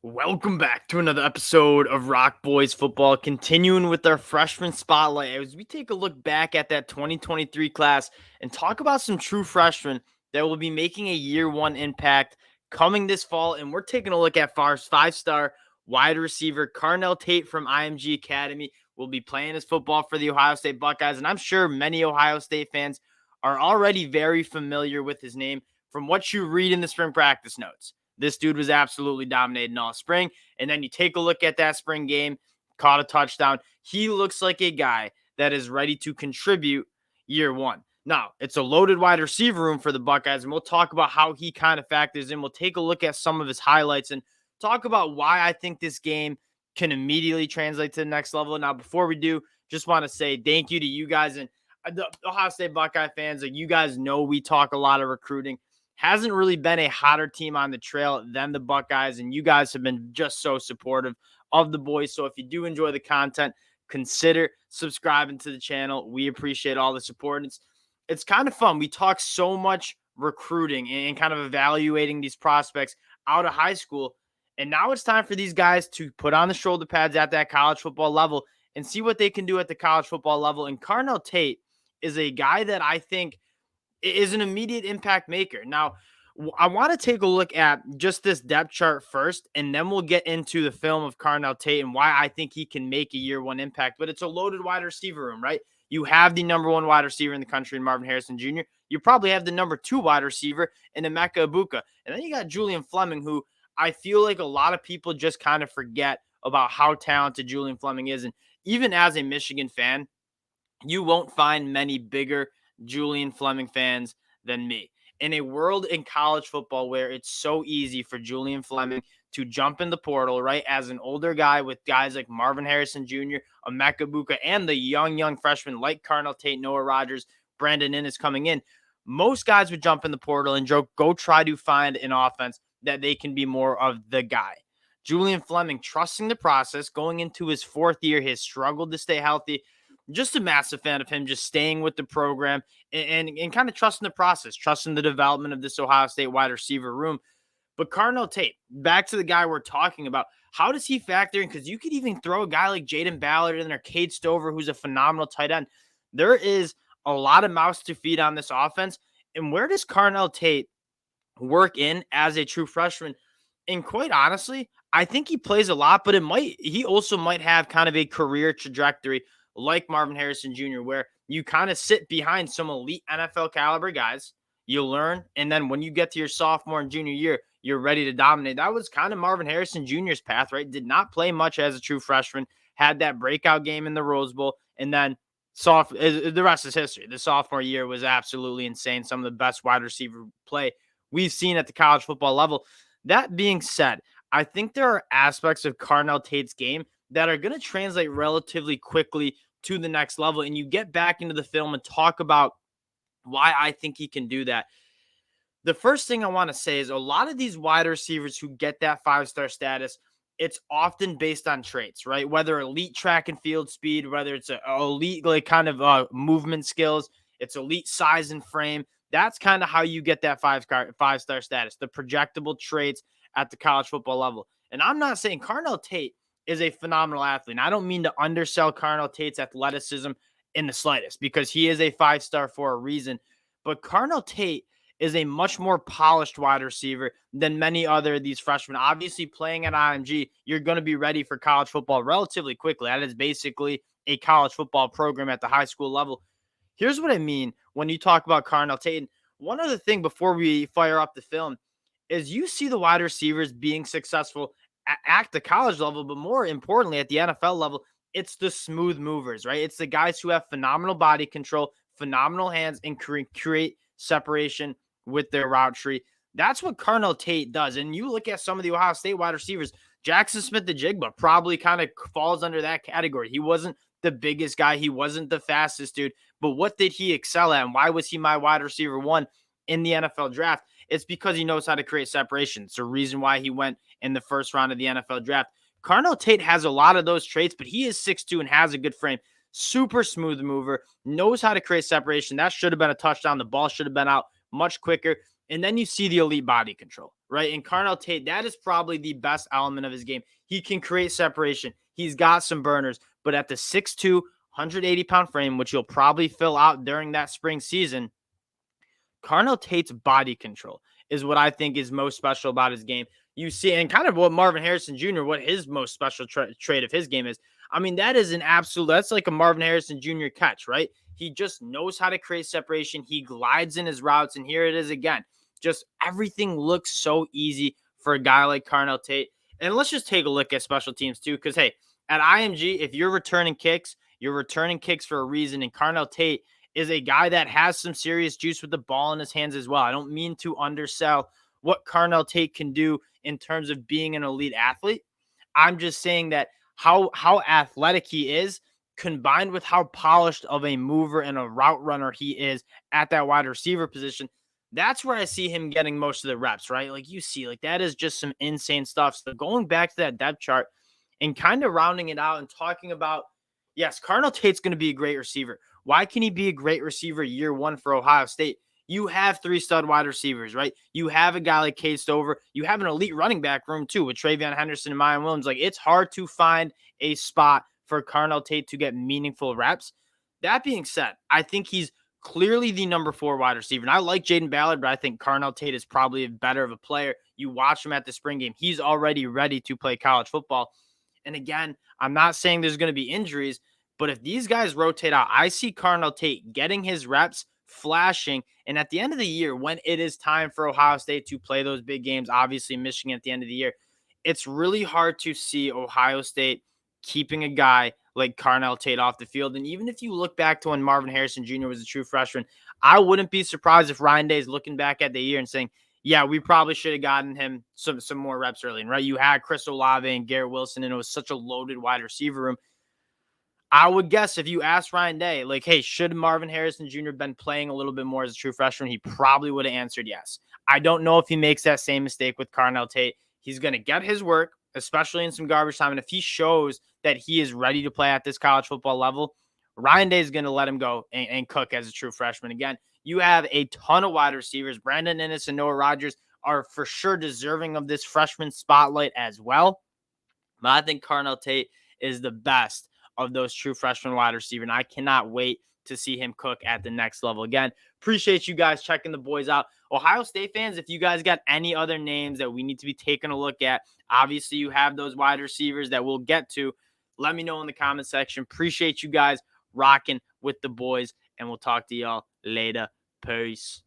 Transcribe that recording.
Welcome back to another episode of Rock Boys Football, continuing with our freshman spotlight as we take a look back at that 2023 class and talk about some true freshmen that will be making a year one impact coming this fall. And we're taking a look at five-star wide receiver Carnell Tate from IMG Academy. Will be playing his football for the Ohio State Buckeyes, and I'm sure many Ohio State fans are already very familiar with his name from what you read in the spring practice notes. This dude was absolutely dominating all spring. And then you take a look at that spring game, caught a touchdown. He looks like a guy that is ready to contribute year one. Now, it's a loaded wide receiver room for the Buckeyes, and we'll talk about how he kind of factors in. We'll take a look at some of his highlights and talk about why I think this game can immediately translate to the next level. Now, before we do, just want to say thank you to you guys and the Ohio State Buckeye fans. Like, you guys know we talk a lot of recruiting. Hasn't really been a hotter team on the trail than the Buckeyes, and you guys have been just so supportive of the boys. So if you do enjoy the content, consider subscribing to the channel. We appreciate all the support. It's kind of fun. We talk so much recruiting and kind of evaluating these prospects out of high school, and now it's time for these guys to put on the shoulder pads at that college football level and see what they can do at the college football level. And Carnell Tate is a guy that I think is an immediate impact maker. Now, I want to take a look at just this depth chart first, and then we'll get into the film of Carnell Tate and why I think he can make a year one impact. But it's a loaded wide receiver room, right? You have the number one wide receiver in the country in Marvin Harrison Jr. You probably have the number two wide receiver in Emeka Ibuka. And then you got Julian Fleming, who I feel like a lot of people just kind of forget about how talented Julian Fleming is. And even as a Michigan fan, you won't find many bigger Julian Fleming fans than me. In a world in college football where it's so easy for Julian Fleming to jump in the portal, right, as an older guy with guys like Marvin Harrison Jr., Emeka Ibuka, and the young freshmen like Carnell Tate, Noah Rogers, Brandon Inniss coming in, most guys would jump in the portal and go try to find an offense that they can be more of the guy. Julian Fleming trusting the process, going into his fourth year, has struggled to stay healthy. Just a massive fan of him just staying with the program and kind of trusting the process, trusting the development of this Ohio State wide receiver room. But Carnell Tate, back to the guy we're talking about, how does he factor in? Because you could even throw a guy like Jaden Ballard in there, Cade Stover, who's a phenomenal tight end. There is a lot of mouths to feed on this offense. And where does Carnell Tate work in as a true freshman? And quite honestly, I think he plays a lot, but he also might have kind of a career trajectory like Marvin Harrison Jr., where you kind of sit behind some elite NFL caliber guys, you learn, and then when you get to your sophomore and junior year, you're ready to dominate. That was kind of Marvin Harrison Jr.'s path, right? Did not play much as a true freshman, had that breakout game in the Rose Bowl, and then the rest is history. The sophomore year was absolutely insane. Some of the best wide receiver play we've seen at the college football level. That being said, I think there are aspects of Carnell Tate's game that are going to translate relatively quickly to the next level. And you get back into the film and talk about why I think he can do that. The first thing I want to say is a lot of these wide receivers who get that five-star status, it's often based on traits, right? Whether elite track and field speed, whether it's a elite like kind of movement skills, it's elite size and frame. That's kind of how you get that five-star status, the projectable traits at the college football level. And I'm not saying Carnell Tate is a phenomenal athlete. And I don't mean to undersell Carnell Tate's athleticism in the slightest, because he is a five-star for a reason. But Carnell Tate is a much more polished wide receiver than many other of these freshmen. Obviously, playing at IMG, you're going to be ready for college football relatively quickly. That is basically a college football program at the high school level. Here's what I mean when you talk about Carnell Tate. One other thing before we fire up the film is you see the wide receivers being successful at the college level, but more importantly, at the NFL level, it's the smooth movers, right? It's the guys who have phenomenal body control, phenomenal hands, and create separation with their route tree. That's what Carnell Tate does. And you look at some of the Ohio State wide receivers, Jackson Smith-Njigba probably kind of falls under that category. He wasn't the biggest guy. He wasn't the fastest dude. But what did he excel at? And why was he my wide receiver one in the NFL draft? It's because he knows how to create separation. It's the reason why he went in the first round of the NFL draft. Carnell Tate has a lot of those traits, but he is 6'2" and has a good frame. Super smooth mover, knows how to create separation. That should have been a touchdown. The ball should have been out much quicker. And then you see the elite body control, right? And Carnell Tate, that is probably the best element of his game. He can create separation. He's got some burners, but at the 6'2", 180-pound frame, which you'll probably fill out during that spring season, Carnell Tate's body control is what I think is most special about his game. You see, and kind of what Marvin Harrison Jr., what his most special trait of his game is. I mean, that is an absolute, that's like a Marvin Harrison Jr. catch, right? He just knows how to create separation. He glides in his routes, and here it is again. Just everything looks so easy for a guy like Carnell Tate. And let's just take a look at special teams too, because hey, at IMG, if you're returning kicks for a reason, and Carnell Tate is a guy that has some serious juice with the ball in his hands as well. I don't mean to undersell what Carnell Tate can do in terms of being an elite athlete. I'm just saying that how athletic he is, combined with how polished of a mover and a route runner he is at that wide receiver position, that's where I see him getting most of the reps, right? Like you see, like that is just some insane stuff. So going back to that depth chart and kind of rounding it out and talking about, yes, Carnell Tate's going to be a great receiver. Why can he be a great receiver year one for Ohio State? You have 3 stud wide receivers, right? You have a guy like Cade Stover. You have an elite running back room too with Travion Henderson and Mayan Williams. Like it's hard to find a spot for Carnell Tate to get meaningful reps. That being said, I think he's clearly the number 4 wide receiver. And I like Jaden Ballard, but I think Carnell Tate is probably better of a player. You watch him at the spring game. He's already ready to play college football. And again, I'm not saying there's going to be injuries, but if these guys rotate out, I see Carnell Tate getting his reps, flashing, and at the end of the year, when it is time for Ohio State to play those big games, obviously Michigan at the end of the year, it's really hard to see Ohio State keeping a guy like Carnell Tate off the field. And even if you look back to when Marvin Harrison Jr. was a true freshman, I wouldn't be surprised if Ryan Day is looking back at the year and saying, yeah, we probably should have gotten him some more reps early. And right, you had Chris Olave and Garrett Wilson, and it was such a loaded wide receiver room. I would guess if you asked Ryan Day, like, hey, should Marvin Harrison Jr. been playing a little bit more as a true freshman? He probably would have answered yes. I don't know if he makes that same mistake with Carnell Tate. He's going to get his work, especially in some garbage time. And if he shows that he is ready to play at this college football level, Ryan Day is going to let him go and cook as a true freshman. Again, you have a ton of wide receivers. Brandon Inniss and Noah Rogers are for sure deserving of this freshman spotlight as well. But I think Carnell Tate is the best of those true freshman wide receiver, and I cannot wait to see him cook at the next level. Again, appreciate you guys checking the boys out. Ohio State fans, if you guys got any other names that we need to be taking a look at, obviously you have those wide receivers that we'll get to. Let me know in the comment section. Appreciate you guys rocking with the boys, and we'll talk to y'all later. Peace.